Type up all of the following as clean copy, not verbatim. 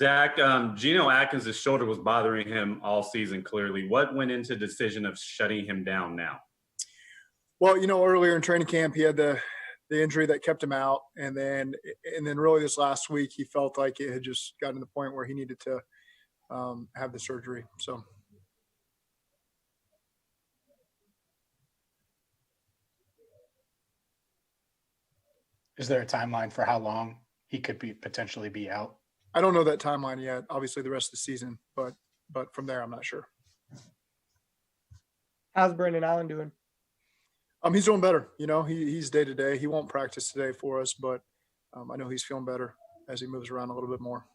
Zach, Geno Atkins' shoulder was bothering him all season, clearly. What went into the decision of shutting him down now? Well, earlier in training camp, he had the injury that kept him out. And then really this last week, he felt like it had just gotten to the point where he needed to have the surgery. So. Is there a timeline for how long he could potentially be out? I don't know that timeline yet. Obviously, the rest of the season, but from there, I'm not sure. How's Brandon Allen doing? He's doing better. He's day to day. He won't practice today for us, but I know he's feeling better as he moves around a little bit more.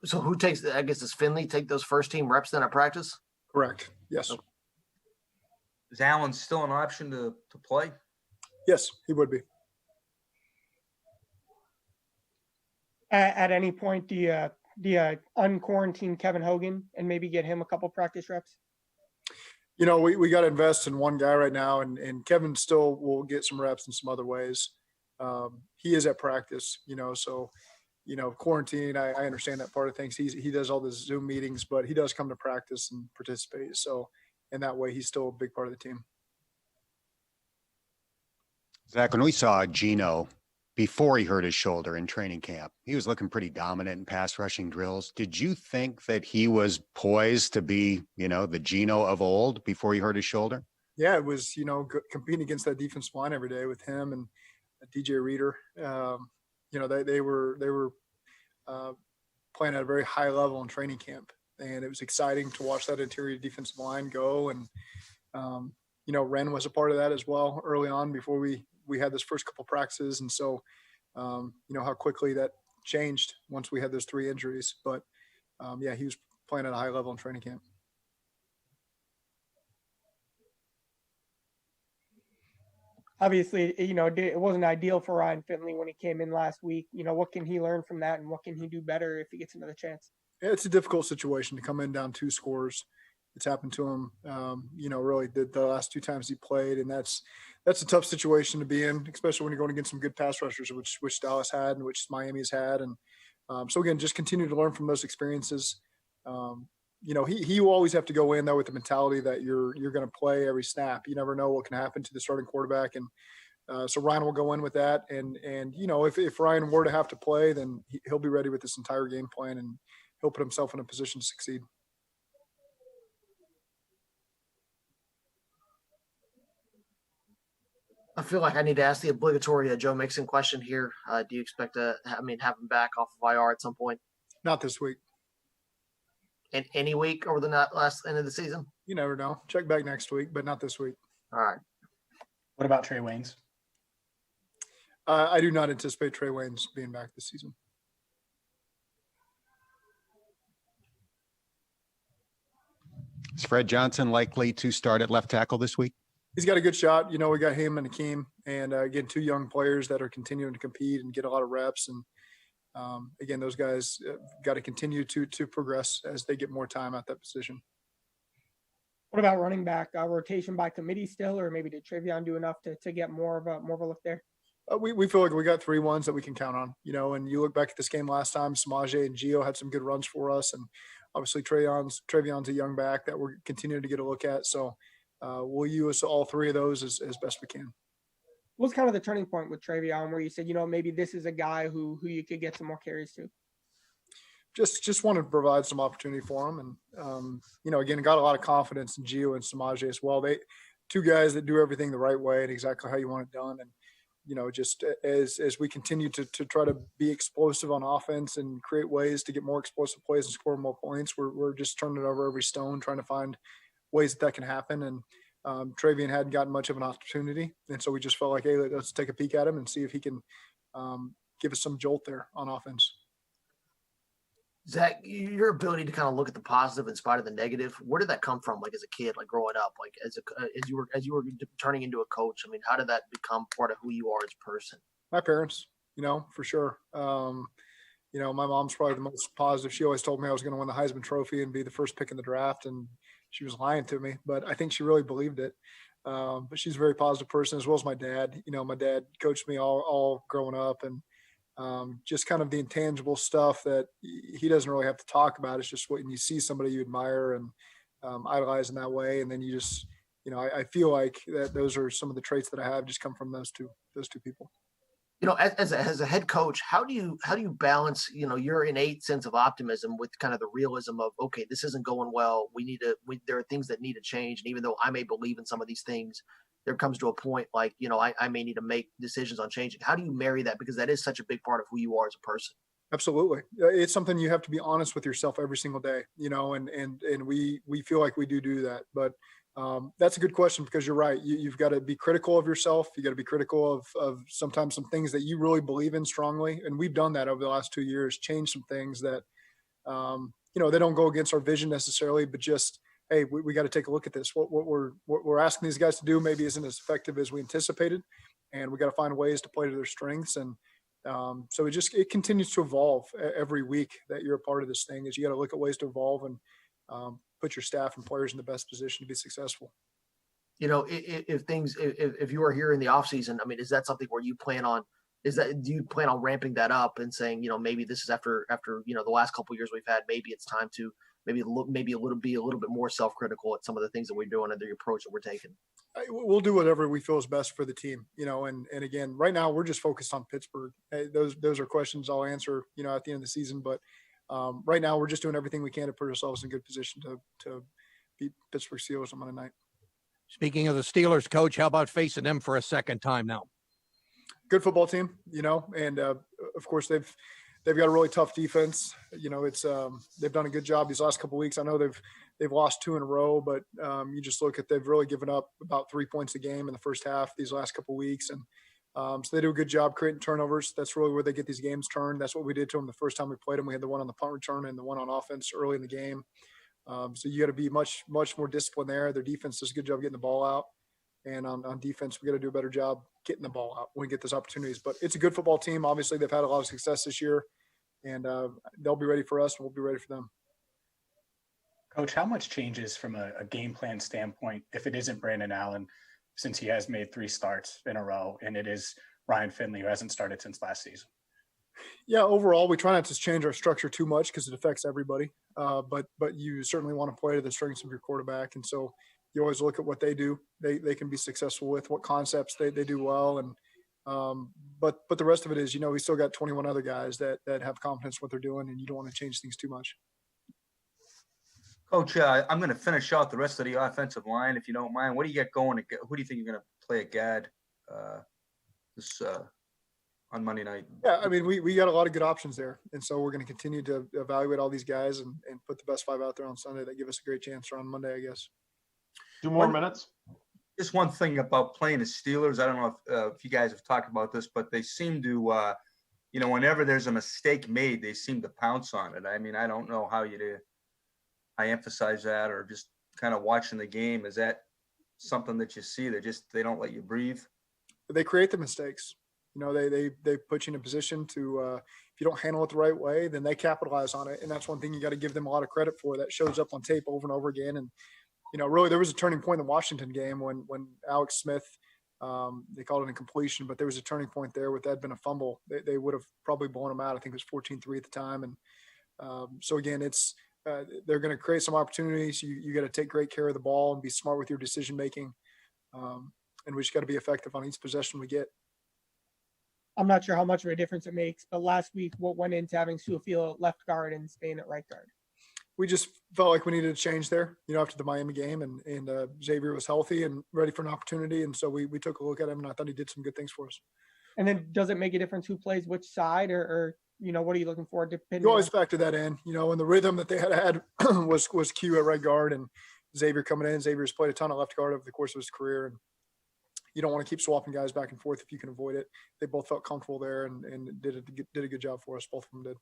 So who takes? I guess does Finley take those first team reps then at practice? Correct. Yes. Okay. Is Allen still an option to play? Yes, he would be. At any point, do you unquarantine Kevin Hogan and maybe get him a couple practice reps? We got to invest in one guy right now, and Kevin still will get some reps in some other ways. He is at practice, so, quarantine, I understand that part of things. He does all the Zoom meetings, but he does come to practice and participate. So in that way, he's still a big part of the team. Zach, when we saw Geno before he hurt his shoulder in training camp, he was looking pretty dominant in pass rushing drills. Did you think that he was poised to be, the Geno of old before he hurt his shoulder? Yeah, it was, competing against that defensive line every day with him and DJ Reader. They were playing at a very high level in training camp, and it was exciting to watch that interior defensive line go. And, Ren was a part of that as well early on before we had those first couple practices. And so, how quickly that changed once we had those 3 injuries. But, he was playing at a high level in training camp. Obviously, it wasn't ideal for Ryan Finley when he came in last week. What can he learn from that, and what can he do better if he gets another chance? Yeah, it's a difficult situation to come in down 2 scores. It's happened to him, really the last 2 times he played. And that's a tough situation to be in, especially when you're going against some good pass rushers, which Dallas had and which Miami's had. And so, again, just continue to learn from those experiences. He will always have to go in, though, with the mentality that you're going to play every snap. You never know what can happen to the starting quarterback. And so Ryan will go in with that. And if Ryan were to have to play, then he'll be ready with this entire game plan, and he'll put himself in a position to succeed. I feel like I need to ask the obligatory Joe Mixon question here. Do you expect to have him back off of IR at some point? Not this week. In any week over the last end of the season? You never know. Check back next week, but not this week. All right. What about Trey Waynes? I do not anticipate Trey Waynes being back this season. Is Fred Johnson likely to start at left tackle this week? He's got a good shot. We got him and Akeem, and again, 2 young players that are continuing to compete and get a lot of reps. And again, those guys got to continue to progress as they get more time at that position. What about running back rotation by committee still, or maybe did Travion do enough to get more of a look there? We feel like we got 3 ones that we can count on. And you look back at this game last time, Samaje and Gio had some good runs for us, and obviously Travion's a young back that we're continuing to get a look at. So we'll use all 3 of those as best we can. What's kind of the turning point with Travion where you said, maybe this is a guy who you could get some more carries to? Just wanted to provide some opportunity for him. And, again, got a lot of confidence in Gio and Samaje as well. 2 guys that do everything the right way and exactly how you want it done. And, just as we continue to try to be explosive on offense and create ways to get more explosive plays and score more points, we're just turning over every stone, trying to find ways that can happen. And Travion hadn't gotten much of an opportunity. And so we just felt like, hey, let's take a peek at him and see if he can give us some jolt there on offense. Zach, your ability to kind of look at the positive in spite of the negative, where did that come from? Like as a kid, like growing up, like as you were turning into a coach? I mean, how did that become part of who you are as a person? My parents, for sure. My mom's probably the most positive. She always told me I was going to win the Heisman Trophy and be the first pick in the draft, and she was lying to me, but I think she really believed it. But she's a very positive person, as well as my dad. My dad coached me all growing up, and just kind of the intangible stuff that he doesn't really have to talk about. It's just when you see somebody you admire and idolize in that way. And then you just, I feel like that those are some of the traits that I have just come from those two people. As a head coach, how do you balance, your innate sense of optimism with kind of the realism of, okay, this isn't going well. There are things that need to change. And even though I may believe in some of these things, there comes to a point like, I may need to make decisions on changing. How do you marry that? Because that is such a big part of who you are as a person. Absolutely. It's something you have to be honest with yourself every single day, and we feel like we do that. But that's a good question, because you're right. You've got to be critical of yourself. You got to be critical of sometimes some things that you really believe in strongly. And we've done that over the last 2 years, changed some things that, they don't go against our vision necessarily, but just, hey, we got to take a look at this. What we're asking these guys to do maybe isn't as effective as we anticipated, and we got to find ways to play to their strengths. And so it continues to evolve every week that you're a part of this thing. Is you got to look at ways to evolve and put your staff and players in the best position to be successful. If you are here in the off season, I mean, is that something where you plan on? Do you plan on ramping that up and saying, maybe this is after the last couple of years we've had, maybe it's time to maybe a little bit more self-critical at some of the things that we're doing and the approach that we're taking? We'll do whatever we feel is best for the team, and again, right now we're just focused on Pittsburgh. Those are questions I'll answer, at the end of the season. But right now we're just doing everything we can to put ourselves in a good position to beat Pittsburgh Steelers on Monday night. Speaking of the Steelers, Coach, how about facing them for a second time now? Good football team, and of course they've got a really tough defense. It's they've done a good job these last couple of weeks. I know they've lost 2 in a row, but you just look at, they've really given up about 3 points a game in the first half these last couple of weeks, and so they do a good job creating turnovers. That's really where they get these games turned. That's what we did to them the first time we played them. We had the one on the punt return and the one on offense early in the game. So you got to be much more disciplined there. Their defense does a good job getting the ball out. And on defense, we got to do a better job getting the ball out when we get those opportunities. But it's a good football team. Obviously, they've had a lot of success this year, and they'll be ready for us, and we'll be ready for them. Coach, how much changes from a game plan standpoint if it isn't Brandon Allen, since he has made 3 starts in a row, and it is Ryan Finley, who hasn't started since last season? Yeah, overall, we try not to change our structure too much because it affects everybody. But you certainly want to play to the strengths of your quarterback, and so you always look at what they do. They can be successful with, what concepts they do well, and but the rest of it is, we still got 21 other guys that have confidence in what they're doing, and you don't want to change things too much. Coach, I'm going to finish out the rest of the offensive line, if you don't mind. What do you get going? Who do you think you're going to play at guard this on Monday night? Yeah, I mean, we got a lot of good options there, and so we're going to continue to evaluate all these guys and put the best 5 out there on Sunday that give us a great chance, or on Monday, I guess. 2 more minutes. Just one thing about playing the Steelers. I don't know if you guys have talked about this, but they seem to, whenever there's a mistake made, they seem to pounce on it. I mean, I don't know how I emphasize that, or just kind of watching the game. Is that something that you see? They don't let you breathe? They create the mistakes. They put you in a position to, if you don't handle it the right way, then they capitalize on it. And that's one thing you got to give them a lot of credit for. That shows up on tape over and over again. And, really there was a turning point in the Washington game when Alex Smith, they called it incompletion, but there was a turning point there. With that had been a fumble, they would have probably blown him out. I think it was 14-3 at the time. And so again, it's, they're going to create some opportunities. You got to take great care of the ball and be smart with your decision making. And we just got to be effective on each possession we get. I'm not sure how much of a difference it makes, but last week, what went into having Suafield at left guard and Spain at right guard? We just felt like we needed a change there, after the Miami game, and Xavier was healthy and ready for an opportunity. And so we took a look at him, and I thought he did some good things for us. And then does it make a difference who plays which side, or what are you looking for? You always factor that in, and the rhythm that they had was Q at right guard and Xavier coming in. Xavier's played a ton of left guard over the course of his career, and you don't want to keep swapping guys back and forth if you can avoid it. They both felt comfortable there and did a good job for us. Both of them did.